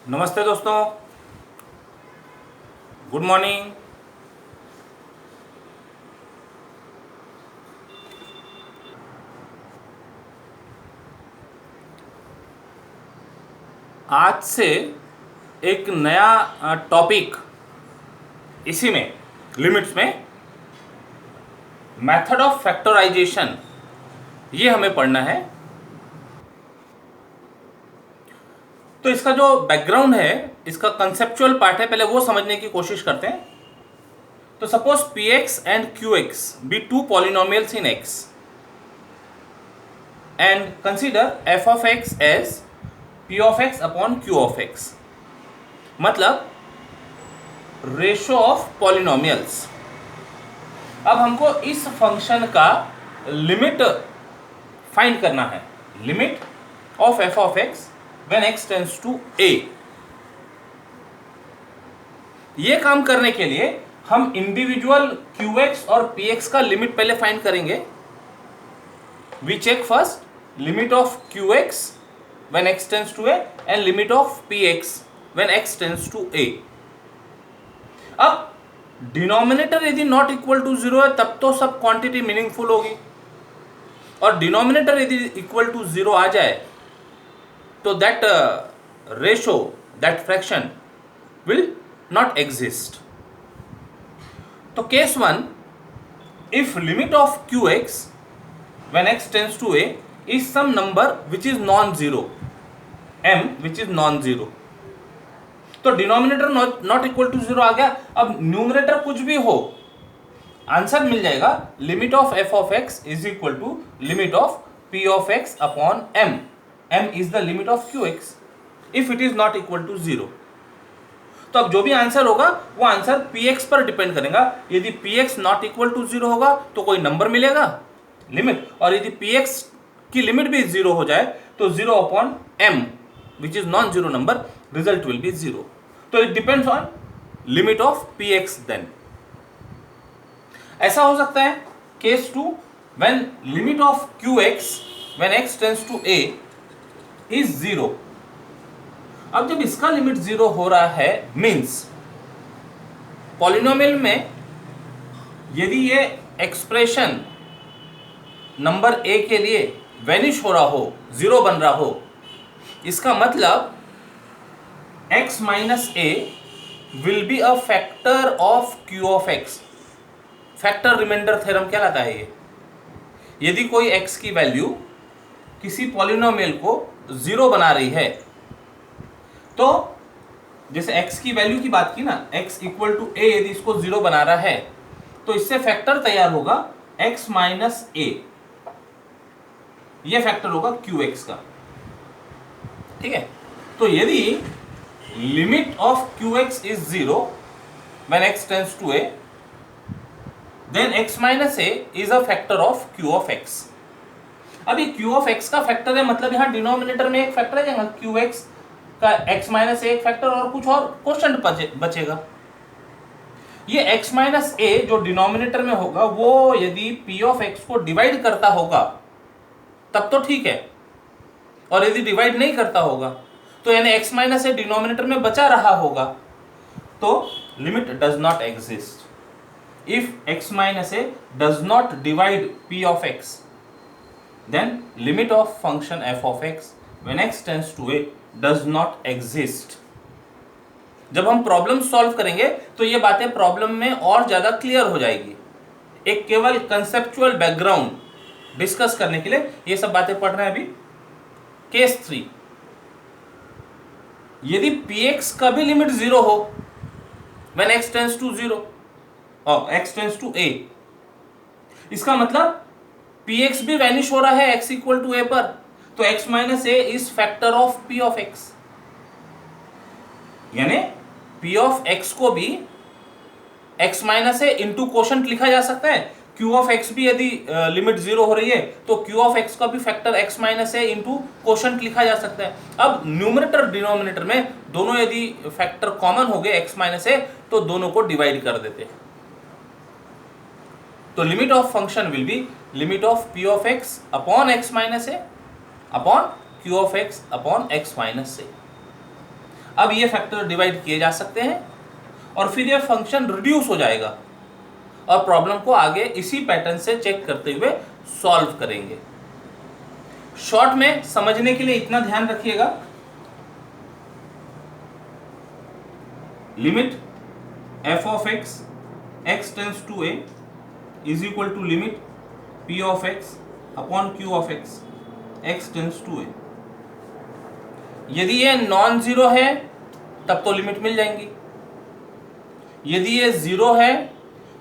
नमस्ते दोस्तों, good morning. आज से एक नया टॉपिक इसी में लिमिट्स में मेथड ऑफ फैक्टराइजेशन, ये हमें पढ़ना है। तो इसका जो बैकग्राउंड है, इसका कंसेप्चुअल पार्ट है, पहले वो समझने की कोशिश करते हैं। तो suppose px and qx be two polynomials in x and consider f of x as p of x upon q of x, मतलब रेशो ऑफ पॉलिनोमियल्स। अब हमको इस फंक्शन का लिमिट फाइंड करना है, limit of f of x when x tends to a। ये काम करने के लिए हम इंडिविजुअल qx और px का लिमिट पहले फाइंड करेंगे। We check first limit of qx when x tends to a and limit of px when x tends to a। अब डिनोमिनेटर यदि नॉट इक्वल टू 0 है तब तो सब क्वांटिटी मीनिंगफुल होगी, और डिनोमिनेटर यदि इक्वल टू 0 आ जाए तो that ratio, that fraction will not exist. तो case 1, if limit of qx when x tends to a is some number which is non-zero, m which is non-zero, तो denominator not equal to 0 आ गया। अब numerator कुछ भी हो, answer मिल जाएगा limit of f of x is equal to limit of p of x upon m। m is the limit of qx if it is not equal to 0। तो अब जो भी आंसर होगा वो आंसर px पर depend करेगा। यदि px not equal to 0 होगा तो कोई नंबर मिलेगा लिमिट, और यदि px की लिमिट भी 0 हो जाए तो 0 upon m which is non zero number, result will be 0। तो it depends on limit of px then. ऐसा हो सकता है case 2, when limit of qx when x tends to a is 0। अब जब इसका लिमिट 0 हो रहा है, मींस पॉलिनोमियल में यदि ये एक्सप्रेशन नंबर a के लिए वेनिश हो रहा हो, 0 बन रहा हो, इसका मतलब x minus a will be a factor of q of x। Factor remainder theorem क्या लाता है ये? यदि कोई x की वैल्यू किसी पॉलिनोमियल को 0 बना रही है, तो जैसे x की वैल्यू की बात की ना, x इक्वल टू a, यदि इसको 0 बना रहा है तो इससे फैक्टर तैयार होगा x माइनस a, ये फैक्टर होगा qx का। ठीक है, तो यदि limit of qx is 0 when x tends to a, then x minus a is a factor of q of x। अब ये q ऑफ x का फैक्टर है, मतलब यहाँ डिनोमिनेटर में एक फैक्टर है जाएगा, qx का x माइनस a एक फैक्टर और कुछ और क्वेश्चन बचेगा। ये x माइनस a जो डिनोमिनेटर में होगा वो यदि p ऑफ x को डिवाइड करता होगा तब तो ठीक है, और यदि डिवाइड नहीं करता होगा तो यानी x माइनस a डिनोमिनेटर में बचा रहा होगा, तो limit does not exist. If x minus a does not divide p of x, then limit of function f of x when x tends to a does not exist. जब हम problem solve करेंगे तो ये बातें problem में और ज्यादा clear हो जाएगी। एक केवल कंसेप्चुअल बैकग्राउंड डिस्कस करने के लिए ये सब बातें पढ़ रहे हैं अभी। केस 3, यदि px का भी लिमिट 0 हो व्हेन x टेंड्स टू 0 और x टेंड्स टू a, इसका मतलब px भी वैनिश हो रहा है x इक्वल टू a पर, तो x minus a is factor of p of x। यानी p ऑफ x को भी x minus a into quotient लिखा जा सकता है। q ऑफ x भी यदि लिमिट 0 हो रही है तो q ऑफ x का भी factor x minus a into quotient लिखा जा सकता है। अब न्यूमरेटर डिनोमिनेटर में दोनों यदि फैक्टर कॉमन हो गए x माइनस a, तो दोनों को डिवाइड कर देते हैं। तो limit of function will be limit of p of x upon x minus a upon q of x upon x minus a। अब ये फैक्टर डिवाइड किए जा सकते हैं और फिर ये फंक्शन रिड्यूस हो जाएगा और प्रॉब्लम को आगे इसी पैटर्न से चेक करते हुए सॉल्व करेंगे। शॉर्ट में समझने के लिए इतना ध्यान रखिएगा, limit f of x x tends to a is equal to limit p of x upon q of x x tends to a। यदि ये नॉन जीरो है तब तो लिमिट मिल जाएंगी, यदि ये जीरो है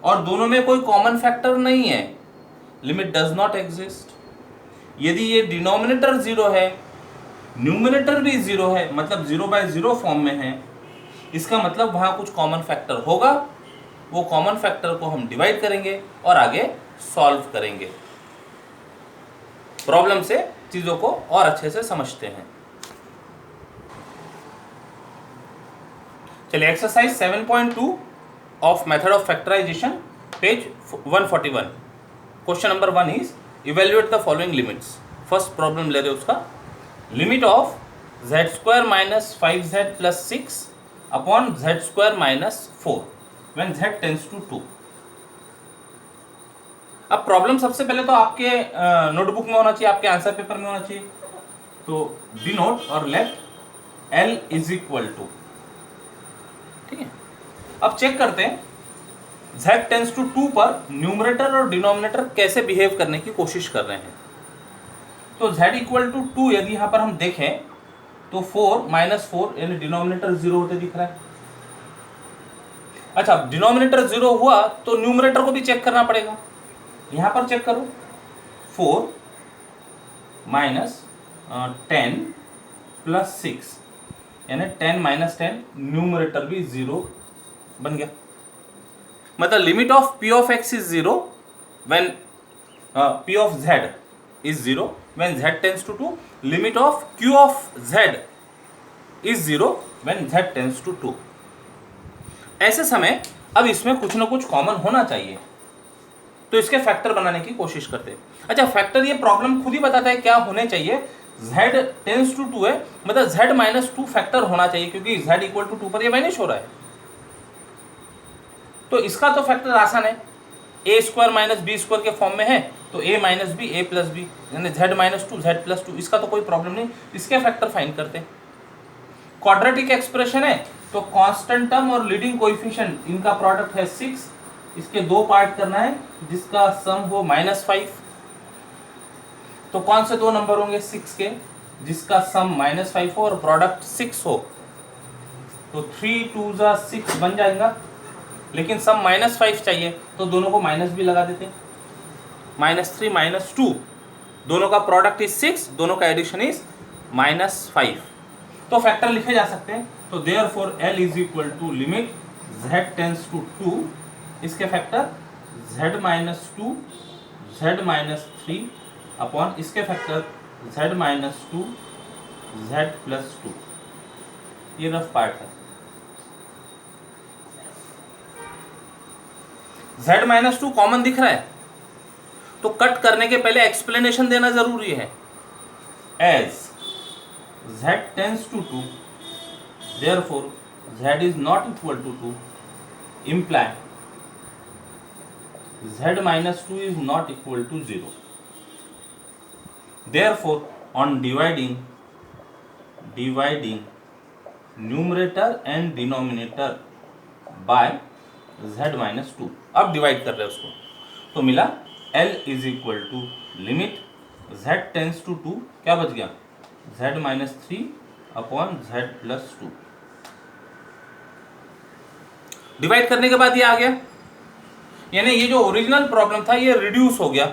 और दोनों में कोई कॉमन फैक्टर नहीं है, लिमिट डज नॉट एग्जिस्ट। यदि ये डिनोमिनेटर जीरो है, न्यूमिनेटर भी जीरो है, मतलब 0/0 फॉर्म में है, इसका मतलब वहां कुछ कॉमन फैक्टर होगा। वो कॉमन फैक्टर को हम डिवाइड करेंगे और आगे सॉल्व करेंगे। प्रॉब्लम से चीजों को और अच्छे से समझते हैं। चलिए exercise 7.2 of method of factorisation, page 141। Question number 1 is evaluate the following limits. First problem ले रहे हो उसका, limit of z² minus 5z plus 6 upon z² minus 4 when z tends to 2। अब प्रॉब्लम सबसे पहले तो आपके नोटबुक में होना चाहिए, आपके आंसर पेपर में होना चाहिए। तो डिनोट और let l is equal to, ठीक है। अब चेक करते हैं z टेंड्स टू 2 पर न्यूमरेटर और डिनोमिनेटर कैसे बिहेव करने की कोशिश कर रहे हैं। तो z इक्वल टू 2 यदि यहां पर हम देखें तो 4 माइनस 4 यानी डिनोमिनेटर 0 होते दिख रहा है। अच्छा, डिनोमिनेटर 0 हुआ तो न्यूमरेटर को भी चेक करना पड़ेगा। यहां पर चेक करो, 4 माइनस 10 प्लस 6 यानी 10 माइनस 10, न्यूमरेटर भी 0 बन गया। मतलब limit of p of x is 0 when p of z is 0 when z tends to 2, limit of q of z is 0 when z tends to 2। ऐसे समय अब इसमें कुछ ना कुछ कॉमन होना चाहिए, तो इसके फैक्टर बनाने की कोशिश करते हैं। अच्छा, फैक्टर ये प्रॉब्लम खुद ही बताता है क्या होने चाहिए। z टेंड्स टू 2 है, मतलब z माइनस 2 फैक्टर होना चाहिए, क्योंकि z इक्वल टू 2 पर ये वैनिश हो रहा है। तो इसका तो फैक्टर आसान है, a square minus B square के फॉर्म में है, तो a minus B a plus B यानी z माइनस 2 z प्लस 2। इसका तो कोई प्रॉब्लम नहीं, इसके फैक्टर फाइंड करते हैं। क्वाड्रेटिक एक्सप्रेशन है तो कांस्टेंट टर्म और लीडिंग कोएफिशिएंट इनका प्रोडक्ट है 6, इसके दो पार्ट करना है जिसका सम हो -5। तो कौन से दो नंबर होंगे 6 के जिसका सम -5 हो और प्रोडक्ट 6 हो। तो 3 2 जा 6 बन जाएगा, लेकिन सम -5 चाहिए तो दोनों को माइनस भी लगा देते हैं, -3 -2, दोनों का प्रोडक्ट इज 6, दोनों का एडिशन इज -5। तो फैक्टर लिखे जा सकते हैं। तो therefore l is equal to limit z tends to 2, इसके factor z minus 2 z minus 3 upon इसके factor z minus 2 z plus 2। ये रफ पार्ट है। z माइनस 2 कॉमन दिख रहा है, तो कट करने के पहले एक्सप्लेनेशन देना जरूरी है। As z tends to 2, therefore z is not equal to 2, imply z minus 2 is not equal to 0. Therefore on dividing numerator and denominator by z minus 2, अब डिवाइड कर रहे हैं उसको, तो मिला l is equal to limit z tends to 2, क्या बच गया z minus 3 upon z plus 2। Divide करने के बाद ये आ गया, यानी ये जो ओरिजिनल प्रॉब्लम था ये रिड्यूस हो गया।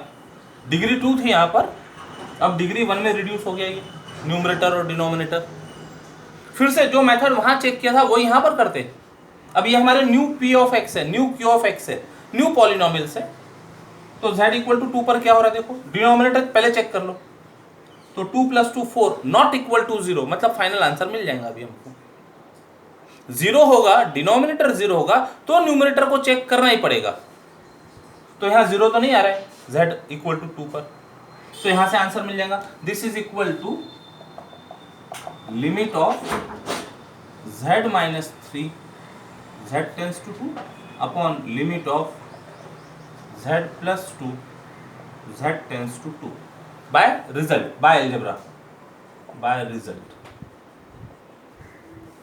डिग्री 2 थी यहाँ पर, अब डिग्री 1 में रिड्यूस हो गया ये न्यूमरेटर और डिनोमिनेटर। फिर से जो मेथड वहां चेक किया था वो यहाँ पर करते। अब ये हमारे न्यू p ऑफ x है, न्यू q ऑफ x है, न्यू पॉलिनोमियल्स है। तो z इक्वल टू 2 पर क्या हो रहा है देखो, डिनोमिनेटर पहले चेक कर लो। तो 2 + 2 4 नॉट इक्वल टू 0, मतलब फाइनल आंसर मिल जाएगा अभी हमको। 0 होगा, डिनोमिनेटर 0 होगा तो न्यूमरेटर को चेक करना ही पड़ेगा। तो यहाँ 0 तो नहीं आ रहा है z इक्वल टू 2 पर, तो यहाँ से आंसर मिल जाएगा। This is equal to limit of z minus 3 z tends to 2 upon limit of z plus 2 z tends to 2 by result, by algebra, by result.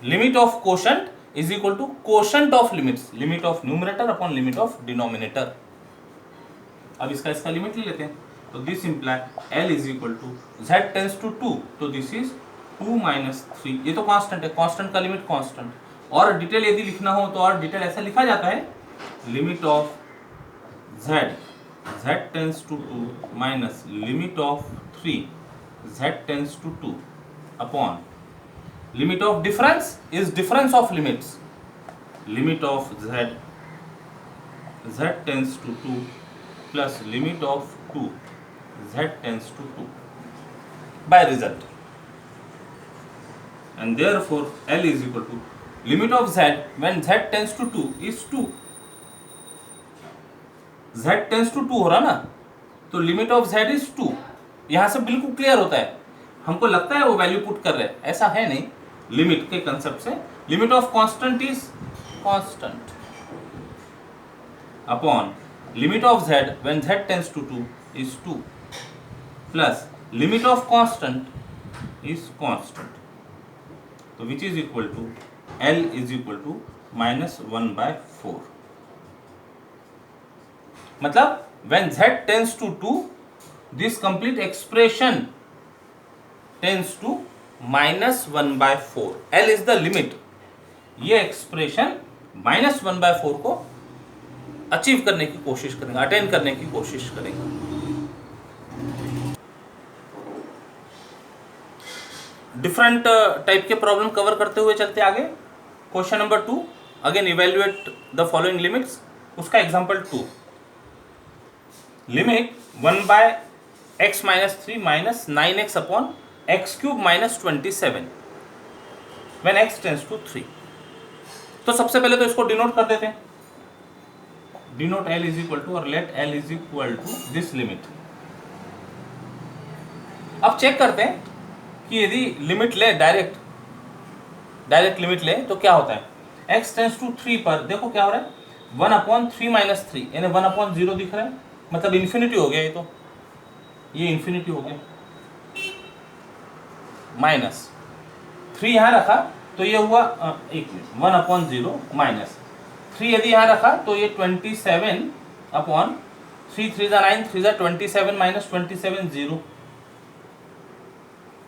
Limit of quotient is equal to quotient of limits, limit of numerator upon limit of denominator. अब इसका limit ले लेते हैं, तो this imply L is equal to Z tends to 2, तो this is 2 minus 3, ये तो constant है, कांस्टेंट का लिमिट कांस्टेंट। और डिटेल यदि लिखना हो तो और डिटेल ऐसा लिखा जाता है, limit of Z tends to 2 minus limit of 3 Z tends to 2 upon limit of difference is difference of limits, limit of Z tends to 2 plus limit of 2 Z tends to 2 by result, and therefore L is equal to limit of Z when Z tends to 2 is 2, Z tends to 2 हो रहा ना, तो limit of Z is 2। यहां से बिल्कुल clear होता है, हमको लगता है वो वैल्यू पुट कर रहे हैं, ऐसा है नहीं। लिमिट के कंसेप्ट से limit of constant is constant upon limit of Z when Z tends to 2 is 2 plus limit of constant is constant, so which is equal to L is equal to minus 1 by 4। मतलब when Z tends to 2 this complete expression tends to minus 1 by 4, L is the limit। ये expression minus 1 by 4 को achieve करने की कोशिश करेंगे, attain करने की कोशिश करेंगे। डिफरेंट टाइप के प्रॉब्लम कवर करते हुए चलते आगे। Question number 2, again evaluate the following limits. उसका example 2, limit 1 by x minus 3 minus 9x upon x cube minus 27 when x tends to 3। तो सबसे पहले तो इसको डिनोट कर देते हैं, denote L is equal to, और let L is equal to this limit. अब चेक करते हैं कि यदि लिमिट ले, डायरेक्ट लिमिट ले तो क्या होता है। x टेंस टू 3 पर देखो क्या हो रहा है, 1 अपॉन 3 माइनस 3 यानी 1 अपॉन 0 दिख रहा है, मतलब इन्फिनिटी हो गया, ये तो ये इन्फिनिटी हो गया, माइनस 3 यहाँ रखा तो ये हुआ 1 अपॉन 0 माइनस 3 यदि यहाँ रखा तो ये 27 अपॉन 3 3 जा 9 3 जा 27 माइनस 27 0,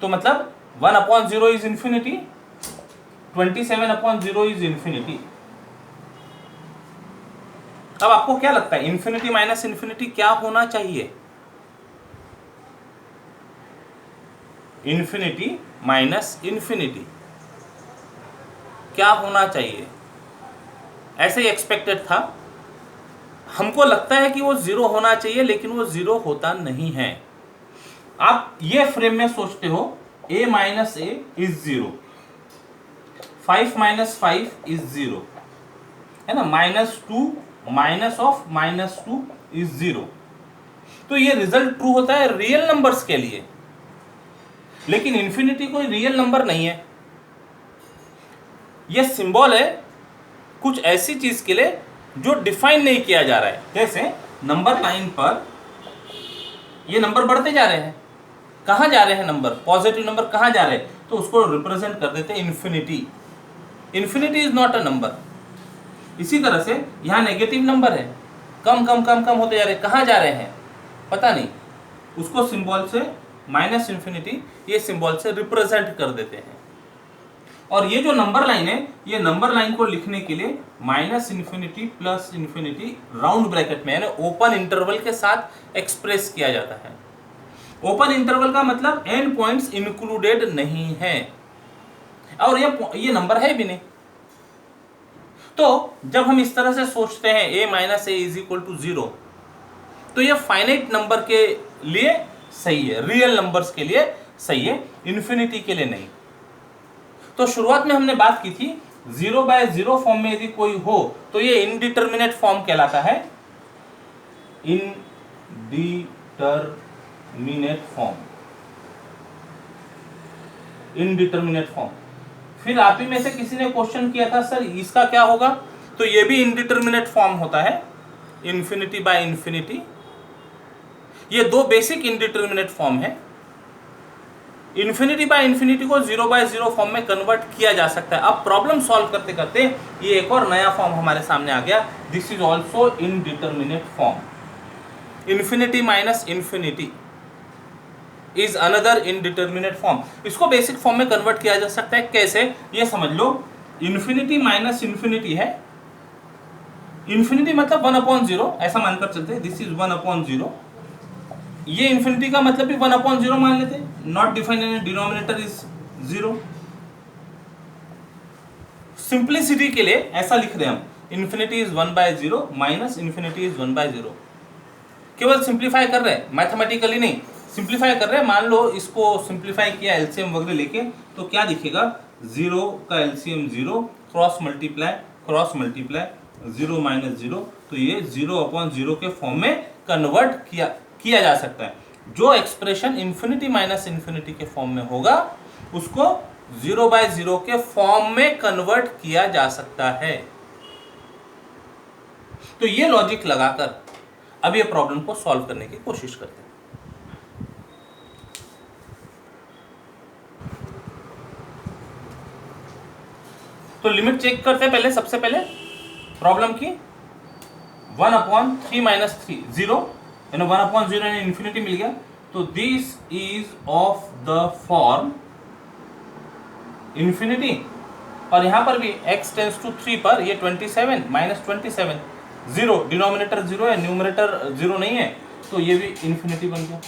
तो मतलब 1 upon 0 is infinity, 27 upon 0 is infinity. अब आपको क्या लगता है इन्फिनिटी माइनस इन्फिनिटी क्या होना चाहिए? इन्फिनिटी माइनस इन्फिनिटी क्या होना चाहिए? ऐसे ही एक्सपेक्टेड था, हमको लगता है कि वो 0 होना चाहिए, लेकिन वो 0 होता नहीं है। आप ये फ्रेम में सोचते हो a minus A is 0, 5 minus 5 is 0 है ना, -2 माइनस ऑफ -2 इज 0। तो ये रिजल्ट ट्रू होता है रियल नंबर्स के लिए, लेकिन इन्फिनिटी कोई रियल नंबर नहीं है। ये सिंबल है कुछ ऐसी चीज के लिए जो डिफाइन नहीं किया जा रहा है। जैसे नंबर लाइन पर ये नंबर बढ़ते जा रहे हैं, कहाँ जा रहे हैं नंबर, पॉजिटिव नंबर कहाँ जा रहे हैं, तो उसको रिप्रेजेंट कर देते हैं infinity. Infinity is not a number. इसी तरह से यहाँ नेगेटिव नंबर है, कम कम कम कम होते जा रहे हैं, कहाँ जा रहे हैं पता नहीं, उसको सिंबल से माइनस इन्फिनिटी ये सिंबल से रिप्रेजेंट कर देते हैं। और ये जो नंबर लाइन है, ये नंबर लाइन को लिखने के लिए minus infinity plus infinity round bracket में यानी ओपन इंटरवल के साथ एक्सप्रेस किया जाता है। ओपन इंटरवल का मतलब एंड पॉइंट्स इंक्लूडेड नहीं है, और ये नंबर है भी नहीं। तो जब हम इस तरह से सोचते हैं a minus A is equal to 0, तो ये फाइनाइट नंबर के लिए सही है, रियल नंबर्स के लिए सही है, इन्फिनिटी के लिए नहीं। तो शुरुआत में हमने बात की थी 0/0 फॉर्म में यदि कोई हो तो ये इनडिटर्मिनेट फॉर्म कहलाता है, इनडिटर्मिनेट फॉर्म। फिर आप ही में से किसी ने क्वेश्चन किया था सर इसका क्या होगा, तो ये भी इनडिटर्मिनेट फॉर्म होता है, इन्फिनिटी बाय इन्फिनिटी। ये दो बेसिक इनडिटर्मिनेट फॉर्म है। इन्फिनिटी बाय इन्फिनिटी को 0 बाय 0 फॉर्म में कन्वर्ट किया जा सकता है। अब प्रॉब्लम सॉल्व करते करते ये एक और नया फॉर्म हमारे सामने आ गया, this is also indeterminate form. Infinity minus infinity is another indeterminate form. इसको बेसिक फॉर्म में कन्वर्ट किया जा सकता है, कैसे ये समझ लो। इन्फिनिटी माइनस इन्फिनिटी है, इन्फिनिटी मतलब 1/0 ऐसा मानकर चलते हैं, दिस इज 1/0। ये इन्फिनिटी का मतलब भी 1/0 मान लेते हैं, not defined in denominator is 0। Simplicity के लिए ऐसा लिख रहे हैं हम, infinity is 1/0 minus infinity is 1/0। केवल सिंप्लीफाई कर रहे हैं, मैथमेटिकली नहीं, सिंप्लीफाई कर रहे हैं। मान लो इसको सिंप्लीफाई किया एलसीएम वगैरह लेके, तो क्या दिखेगा, 0 का एलसीएम 0, क्रॉस मल्टीप्लाई 0 माइनस 0, तो ये 0/0 के फॉर्म में कन्वर्ट किया जा सकता है। जो एक्सप्रेशन इन्फिनिटी माइनस इन्फिनिटी के फॉर्म में होगा उसको 0/0 के फॉर्म में कन्वर्ट किया जा सकता है। तो ये लॉजिक लगाकर अब ये प्रॉब्लम को सॉल्व करने की कोशिश करते हैं। तो लिमिट चेक करते हैं पहले, सबसे पहले प्रॉब्लम की 1/3 माइनस 3 0, 1/0 यानी इन्फिनिटी मिल गया। तो this is of the form infinity, और यहां पर भी x टेंस टू 3 पर ये 27 माइनस 27, 0, डिनोमिनेटर 0 है, न्यूमरेटर 0 नहीं है, तो ये भी इन्फिनिटी बन गया।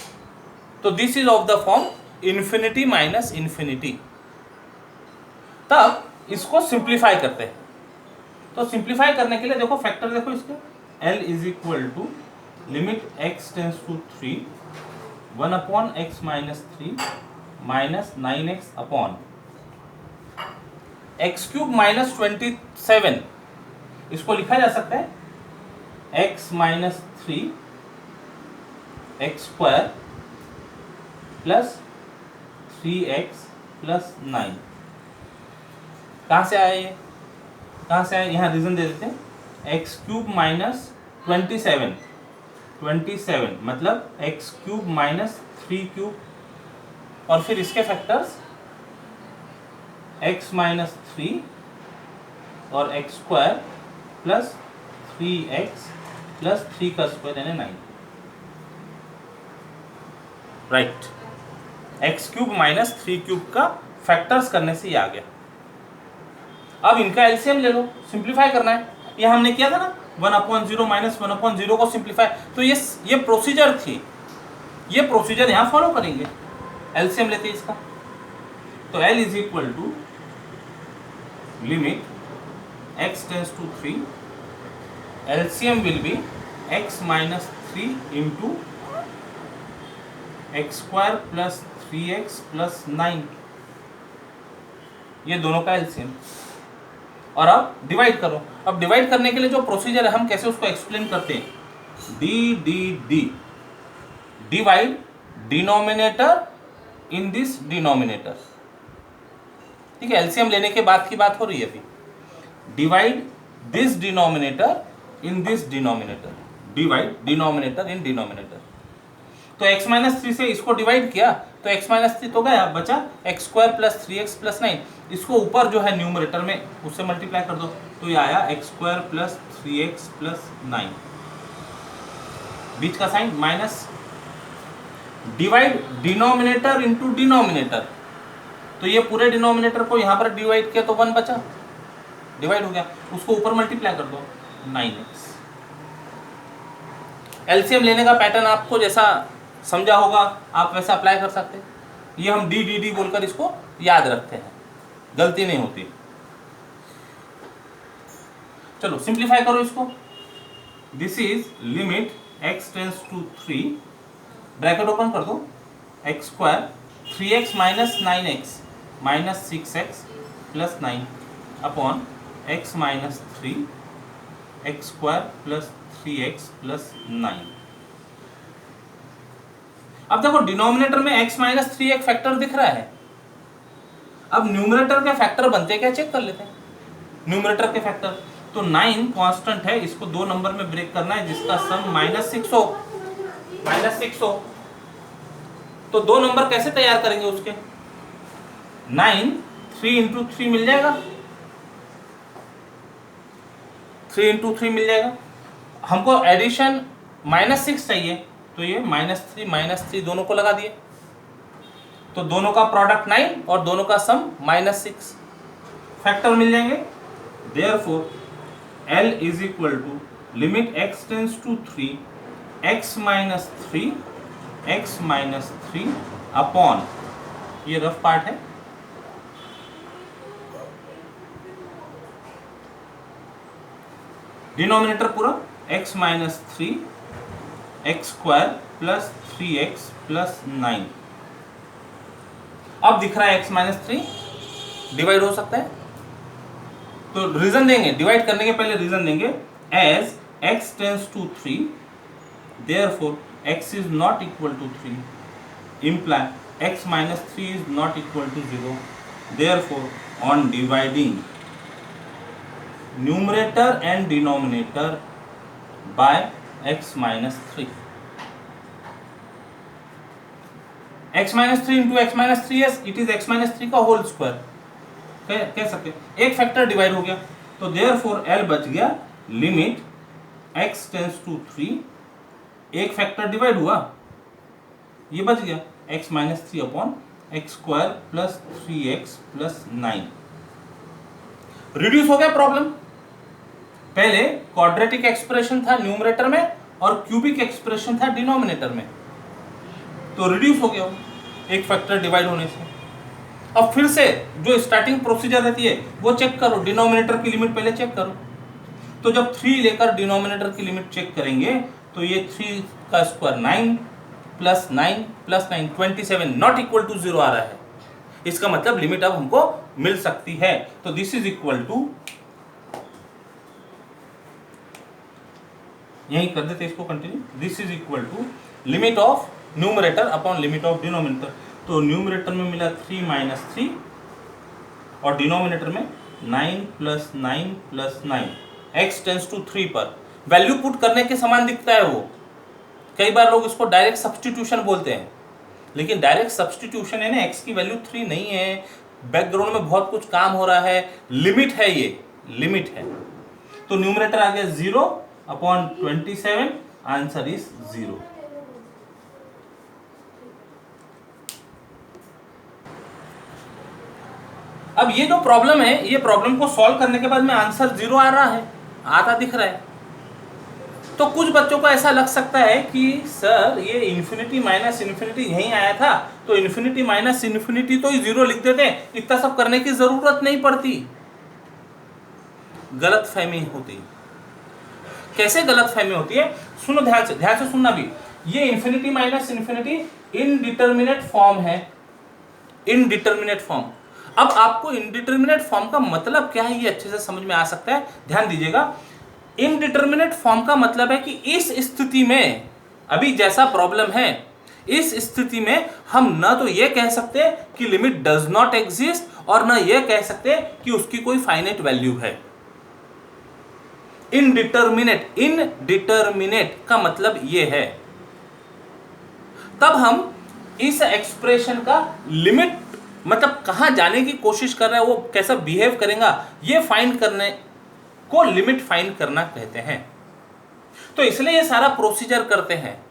तो this is of the form infinity minus infinity. तब इसको सिंप्लीफाई करते हैं। तो सिंप्लीफाई करने के लिए देखो फैक्टर देखो इसके, L is equal to limit x tends to 3 1/x minus 3 minus 9x upon x³ minus 27, इसको लिखा जा सकता है x minus 3 x² plus 3x plus 9। कहाँ से आया ये, कहाँ से आया, यहाँ रीजन दे देते हैं, x³ माइनस 27 मतलब x³ माइनस 3³ और फिर इसके फैक्टर्स x माइनस 3 और x² प्लस 3x प्लस 3 का स्क्वायर यानी 9, राइट। x³ माइनस 3³ का फैक्टर्स करने से ये आ गया। अब इनका एलसीएम ले लो, सिंप्लीफाई करना है। ये हमने किया था ना 1/0 माइनस 1/0 को सिंप्लीफाई, तो ये प्रोसीजर थी, ये प्रोसीजर यहाँ फॉलो करेंगे। एलसीएम लेते हैं इसका, तो L is equal to limit x tends to 3, LCM will be x minus 3 into x² plus 3x plus 9, ये दोनों का एलसीएम। और अब डिवाइड करो। अब डिवाइड करने के लिए जो प्रोसीजर है हम कैसे उसको एक्सप्लेन करते हैं, D divide denominator in this denominator, ठीक है। एलसीएम लेने के बाद की बात हो रही है अभी। Divide this denominator in this denominator, divide denominator in denominator. तो x माइनस 3 से इसको डिवाइड किया तो x माइनस 3 तो गया, बचा x² प्लस 3x प्लस 9। इसको ऊपर जो है न्यूमरेटर में उससे मल्टीप्लाई कर दो, तो ये आया x² प्लस 3x प्लस 9, बीच का sign minus. Divide denominator into denominator, तो ये पूरे डिनोमिनेटर को यहाँ पर डिवाइड किया तो 1 बचा, डिवाइड हो गया, उसको ऊपर मल्टीप्लाई कर दो 9x। एलसीएम लेने का पैटर्न आपको जैसा समझा होगा आप वैसा अप्लाई कर सकते हैं। ये हम डी बोलकर इसको याद रखते हैं, गलती नहीं होती। चलो सिंप्लीफाई करो इसको। This is limit x tends to 3, bracket open कर दो, x² 3x minus 9x minus 6x plus 9 upon x minus 3 x² plus 3x plus 9। अब देखो डिनोमिनेटर में x माइनस 3 एक फैक्टर दिख रहा है। अब न्यूमरेटर के फैक्टर बनते हैं क्या, चेक कर लेते हैं न्यूमरेटर के फैक्टर। तो 9 कांस्टेंट है, इसको 2 नंबर में ब्रेक करना है जिसका सम -6 हो, -6 हो। तो 2 नंबर कैसे तैयार करेंगे उसके, 9 3 इंटू 3 मिल जाएगा, 3 इंटू 3 मिल जाएगा। हमको एडिशन -6 चाहिए, तो ये -3 दोनों को लगा दिए, तो दोनों का प्रोडक्ट 9 और दोनों का सम -6, फैक्टर मिल जाएंगे। Therefore L is equal to limit x tends to 3 x minus 3 upon, ये रफ पार्ट है, डिनोमिनेटर पूरा x minus 3 x square plus 3x plus 9। अब दिख रहा है x माइनस 3 डिवाइड हो सकता है, तो रीजन देंगे, डिवाइड करने के पहले रीजन देंगे। As x tends to 3 therefore x is not equal to 3 imply x minus 3 is not equal to 0, therefore on dividing numerator and denominator by x minus 3, x minus 3 into x minus 3, yes it is x minus 3 का whole square कह सकते, एक factor divide हो गया, तो therefore L बच गया limit x tends to 3, एक फैक्टर डिवाइड हुआ, ये बच गया x minus 3 upon x square plus 3x plus 9। Reduce हो गया प्रॉब्लम, पहले क्वाड्रेटिक एक्सप्रेशन था न्यूमरेटर में और क्यूबिक एक्सप्रेशन था डिनोमिनेटर में, तो रिड्यूस हो गया एक फैक्टर डिवाइड होने से। अब फिर से जो स्टार्टिंग प्रोसीजर रहती है वो चेक करो, डिनोमिनेटर की लिमिट पहले चेक करो, तो जब 3 लेकर डिनोमिनेटर की लिमिट चेक करेंगे तो ये 3 का square 9 plus 9 plus 9 27 not equal to 0 आ रहा है, इसका मतलब लिमिट अब हमको मिल सकती है। तो दिस इज इक्वल टू, यही कर देते इसको continue, this is equal to limit of numerator upon limit of denominator. तो न्यूमरेटर में मिला 3 माइनस 3 और डिनोमिनेटर में 9 plus 9 plus 9, x tends to 3 पर वैल्यू पुट करने के समान दिखता है वो, कई बार लोग इसको डायरेक्ट सब्स्टिट्यूशन बोलते हैं, लेकिन डायरेक्ट सब्स्टिट्यूशन है ना, x की वैल्यू 3 नहीं है, बैकग्राउंड में बहुत कुछ काम हो रहा है, लिमिट है, ये लिमिट है। तो न्यूमरेटर आ गया 0 अपॉन 27, आंसर इज 0। अब ये जो प्रॉब्लम है, ये प्रॉब्लम को सॉल्व करने के बाद में आंसर 0 आ रहा है, आता दिख रहा है, तो कुछ बच्चों को ऐसा लग सकता है कि सर ये इन्फिनिटी माइनस इन्फिनिटी यहीं आया था, तो इन्फिनिटी माइनस इन्फिनिटी तो 0 लिख देते, इतना सब करने की जरूरत नहीं पड़ती। गलतफहमी होती, कैसे गलतफहमी होती है, सुनो ध्यान से सुनना भी। ये infinity minus infinity indeterminate form है, इनडिटरमिनेट फॉर्म। अब आपको इनडिटरमिनेट फॉर्म का मतलब क्या है ये अच्छे से समझ में आ सकता है, ध्यान दीजिएगा। इनडिटरमिनेट फॉर्म का मतलब है कि इस स्थिति में, अभी जैसा प्रॉब्लम है, इस स्थिति में हम न तो ये कह सकते कि लिमिट डज नॉट एग्जिस्ट और न ये कह सकते कि उसकी कोई फाइनाइट वैल्यू है। इनडिटरमिनेट, इनडिटरमिनेट का मतलब ये है। तब हम इस एक्सप्रेशन का लिमिट मतलब कहां जाने की कोशिश कर रहा है, वो कैसा बिहेव करेगा, ये फाइंड करने को लिमिट फाइंड करना कहते हैं। तो इसलिए ये सारा प्रोसीजर करते हैं।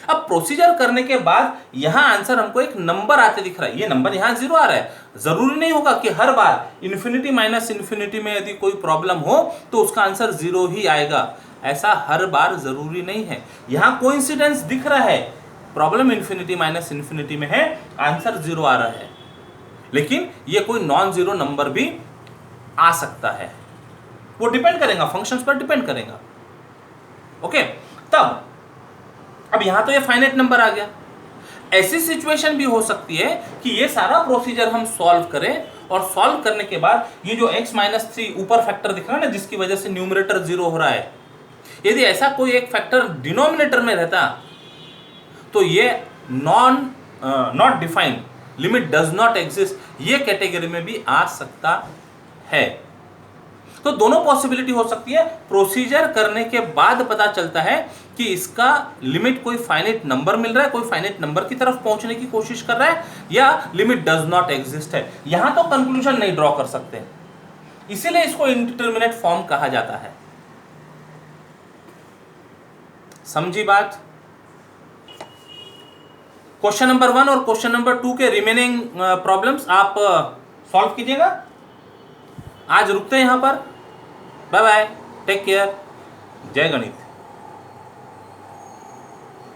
अब प्रोसीजर करने के बाद यहां आंसर हमको एक नंबर आते दिख रहा है, ये नंबर यहां 0 आ रहा है। जरूरी नहीं होगा कि हर बार इन्फिनिटी माइनस इन्फिनिटी में यदि कोई प्रॉब्लम हो तो उसका आंसर 0 ही आएगा, ऐसा हर बार जरूरी नहीं है। यहां कोइंसिडेंस दिख रहा है, प्रॉब्लम इन्फिनिटी माइनस इन्फिनिटी में है, आंसर 0 आ रहा है, लेकिन ये कोई नॉन जीरो नंबर भी आ सकता है, वो डिपेंड करेगा, फंक्शंस पर डिपेंड करेगा। ओके, तब अब यहां तो ये फाइनाइट नंबर आ गया। ऐसी सिचुएशन भी हो सकती है कि ये सारा प्रोसीजर हम सॉल्व करें और सॉल्व करने के बाद ये जो x माइनस 3 ऊपर फैक्टर दिख रहा है ना, जिसकी वजह से न्यूमरेटर 0 हो रहा है, यदि ऐसा कोई एक फैक्टर डिनोमिनेटर में रहता तो ये not defined, limit does not exist, ये कैटेगरी में भी आ सकता है। तो दोनों पॉसिबिलिटी हो सकती है। प्रोसीजर करने के बाद पता चलता है कि इसका लिमिट कोई फाइनाइट नंबर मिल रहा है, कोई फाइनाइट नंबर की तरफ पहुंचने की कोशिश कर रहा है, या लिमिट डज नॉट एग्जिस्ट है। यहां तो कंक्लूजन नहीं ड्रॉ कर सकते, इसीलिए इसको इंडिटरमिनेट फॉर्म कहा जाता है। समझी बात? क्वेश्चन नंबर 1 और क्वेश्चन नंबर 2 के रिमेनिंग प्रॉब्लम्स आप सॉल्व कीजिएगा। आज रुकते हैं यहां पर। बाय बाय, टेक केयर, जय गणित।